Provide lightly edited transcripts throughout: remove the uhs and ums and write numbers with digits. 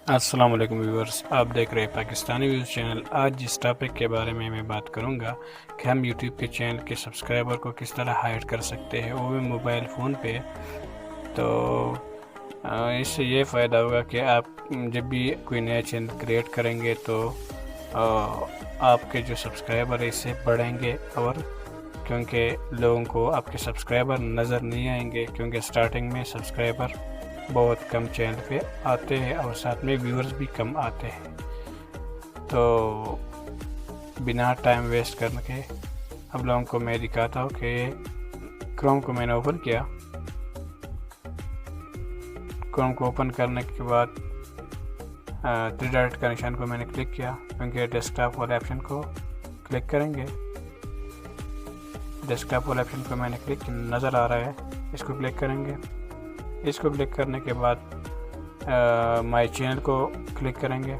अस्सलाम वालेकुम व्यूअर्स, आप देख रहे हैं पाकिस्तानी व्यूज़ चैनल। आज जिस टॉपिक के बारे में मैं बात करूंगा कि हम यूट्यूब के चैनल के सब्सक्राइबर को किस तरह हाइड कर सकते हैं, वो भी मोबाइल फ़ोन पे। तो इससे ये फ़ायदा होगा कि आप जब भी कोई नया चैनल क्रिएट करेंगे तो आपके जो सब्सक्राइबर है इससे बढ़ेंगे। और क्योंकि लोगों को आपके सब्सक्राइबर नज़र नहीं आएंगे, क्योंकि स्टार्टिंग में सब्सक्राइबर बहुत कम चैनल पे आते हैं और साथ में व्यूअर्स भी कम आते हैं। तो बिना टाइम वेस्ट करने के अब लोगों को मैं दिखाता हूँ कि क्रोम को मैंने ओपन किया। क्रोम को ओपन करने के बाद थ्री डॉट का निशान को मैंने क्लिक किया, क्योंकि डेस्कटॉप वाले ऑप्शन को क्लिक करेंगे। डेस्कटॉप वाले ऑप्शन को मैंने क्लिक नज़र आ रहा है, इसको क्लिक करेंगे। इसको क्लिक करने के बाद माय चैनल को क्लिक करेंगे।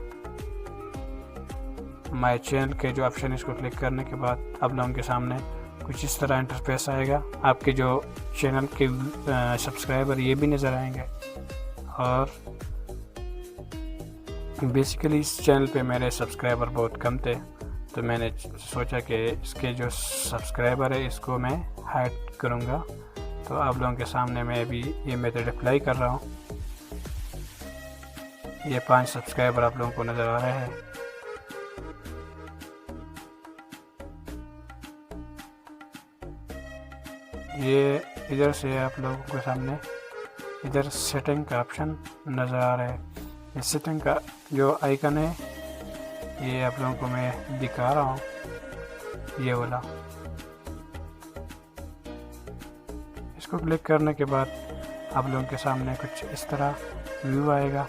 माय चैनल के जो ऑप्शन है इसको क्लिक करने के बाद अब लोगों के सामने कुछ इस तरह इंटरफेस आएगा। आपके जो चैनल के सब्सक्राइबर ये भी नज़र आएंगे। और बेसिकली इस चैनल पे मेरे सब्सक्राइबर बहुत कम थे, तो मैंने सोचा कि इसके जो सब्सक्राइबर है इसको मैं हाइड करूँगा। तो आप लोगों के सामने मैं भी ये मेथड अप्लाई कर रहा हूँ। ये 5 सब्सक्राइबर आप लोगों को नज़र आ रहे हैं। ये इधर से आप लोगों के सामने इधर सेटिंग का ऑप्शन नज़र आ रहा है। इस सेटिंग का जो आइकन है ये आप लोगों को मैं दिखा रहा हूँ, ये वाला। इसको क्लिक करने के बाद आप लोगों के सामने कुछ इस तरह व्यू आएगा।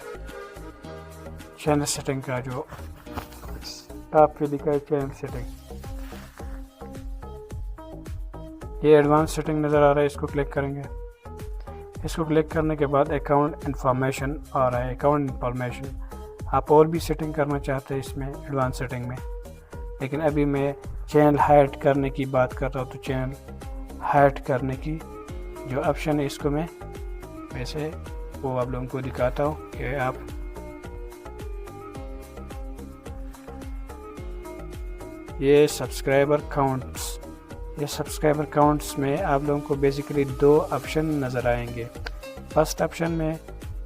चैनल सेटिंग का जो टॉप पे लिखा है चैनल सेटिंग, ये एडवांस सेटिंग नज़र आ रहा है, इसको क्लिक करेंगे। इसको क्लिक करने के बाद अकाउंट इन्फॉर्मेशन आ रहा है। अकाउंट इन्फॉर्मेशन आप और भी सेटिंग करना चाहते हैं इसमें एडवांस सेटिंग में, लेकिन अभी मैं चैनल हाइड करने की बात कर रहा हूँ। तो चैनल हाइड करने की जो ऑप्शन है इसको मैं वैसे वो आप लोगों को दिखाता हूँ कि आप ये सब्सक्राइबर काउंट्स में आप लोगों को बेसिकली 2 ऑप्शन नज़र आएंगे। फर्स्ट ऑप्शन में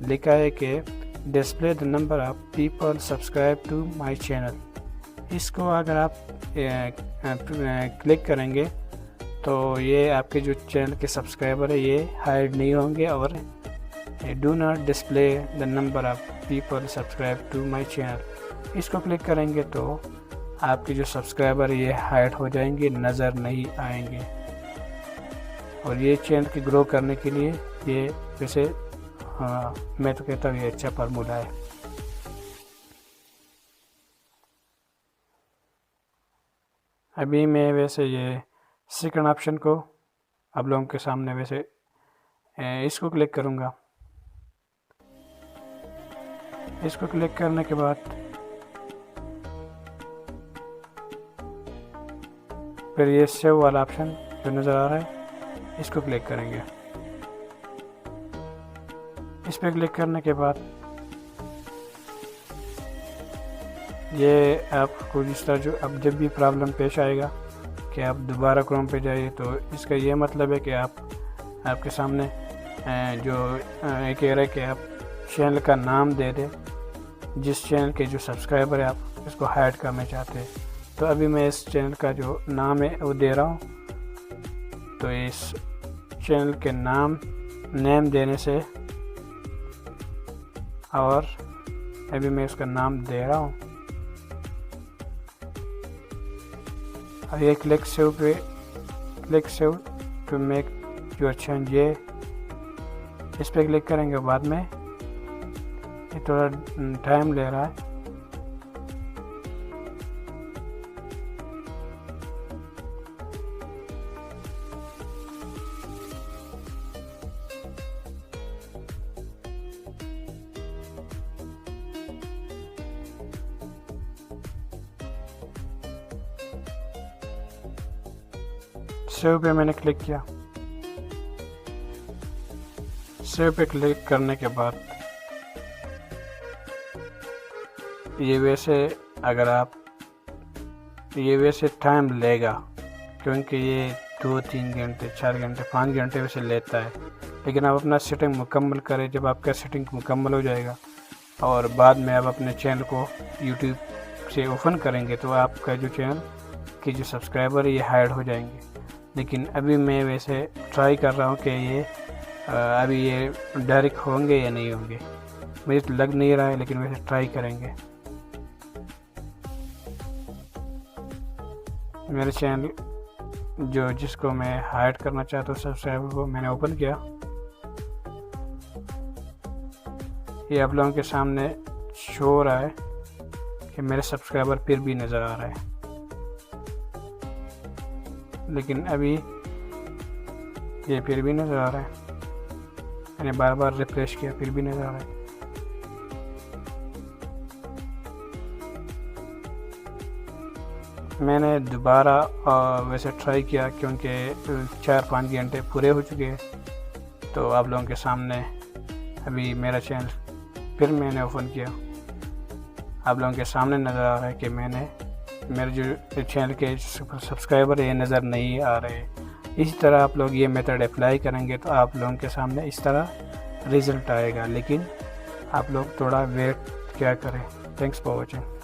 लिखा है कि display the number of people subscribe to my channel. इसको अगर आप क्लिक करेंगे तो ये आपके जो चैनल के सब्सक्राइबर है ये हाइड नहीं होंगे। और do not display the number of people subscribe to my channel, इसको क्लिक करेंगे तो आपके जो सब्सक्राइबर ये हाइड हो जाएंगे, नज़र नहीं आएंगे। और ये चैनल की ग्रो करने के लिए ये वैसे मैं तो कहता हूँ ये अच्छा फार्मूला है। अभी मैं वैसे ये सेकंड ऑप्शन को आप लोगों के सामने वैसे इसको क्लिक करूँगा। इसको क्लिक करने के बाद फिर ये सेव वाला ऑप्शन जो नज़र आ रहा है इसको क्लिक करेंगे। इस पर क्लिक करने के बाद ये आपको जिस तरह जो अब जब भी प्रॉब्लम पेश आएगा कि आप दोबारा क्रोम पे जाइए, तो इसका ये मतलब है कि आपके सामने जो एक कह रहा है कि आप चैनल का नाम दे दें, जिस चैनल के जो सब्सक्राइबर है आप इसको हाइड करना चाहते हैं। तो अभी मैं इस चैनल का जो नाम है वो दे रहा हूँ। तो इस चैनल के नेम देने से, और अभी मैं इसका नाम दे रहा हूँ। और ये click save to make your change, ये इस पर क्लिक करेंगे। बाद में ये थोड़ा टाइम ले रहा है। सेव पे मैंने क्लिक किया। सेव पे क्लिक करने के बाद ये वैसे टाइम लेगा, क्योंकि ये 2-3 घंटे 4 घंटे 5 घंटे वैसे लेता है। लेकिन आप अपना सेटिंग मुकम्मल करें। जब आपका सेटिंग मुकम्मल हो जाएगा और बाद में आप अपने चैनल को यूट्यूब से ओपन करेंगे तो आपका जो चैनल के जो सब्सक्राइबर है ये हाइड हो जाएंगे। लेकिन अभी मैं वैसे ट्राई कर रहा हूँ कि ये अभी ये डायरेक्ट होंगे या नहीं होंगे, मुझे तो लग नहीं रहा है, लेकिन वैसे ट्राई करेंगे। मेरे चैनल जिसको मैं हाइड करना चाहता हूँ सब्सक्राइबर को, मैंने ओपन किया। ये आप लोगों के सामने शो हो रहा है कि मेरे सब्सक्राइबर फिर भी नज़र आ रहा है, लेकिन अभी ये फिर भी नज़र आ रहा है। मैंने बार बार रिफ्रेश किया, फिर भी नज़र आ रहा है। मैंने दोबारा वैसे ट्राई किया, क्योंकि 4-5 घंटे पूरे हो चुके हैं। तो आप लोगों के सामने अभी मेरा चैनल फिर मैंने ओपन किया, आप लोगों के सामने नज़र आ रहा है कि मेरे जो चैनल के सब्सक्राइबर ये नज़र नहीं आ रहे। इसी तरह आप लोग ये मेथड अप्लाई करेंगे तो आप लोगों के सामने इस तरह रिज़ल्ट आएगा, लेकिन आप लोग थोड़ा वेट क्या करें। Thanks for watching.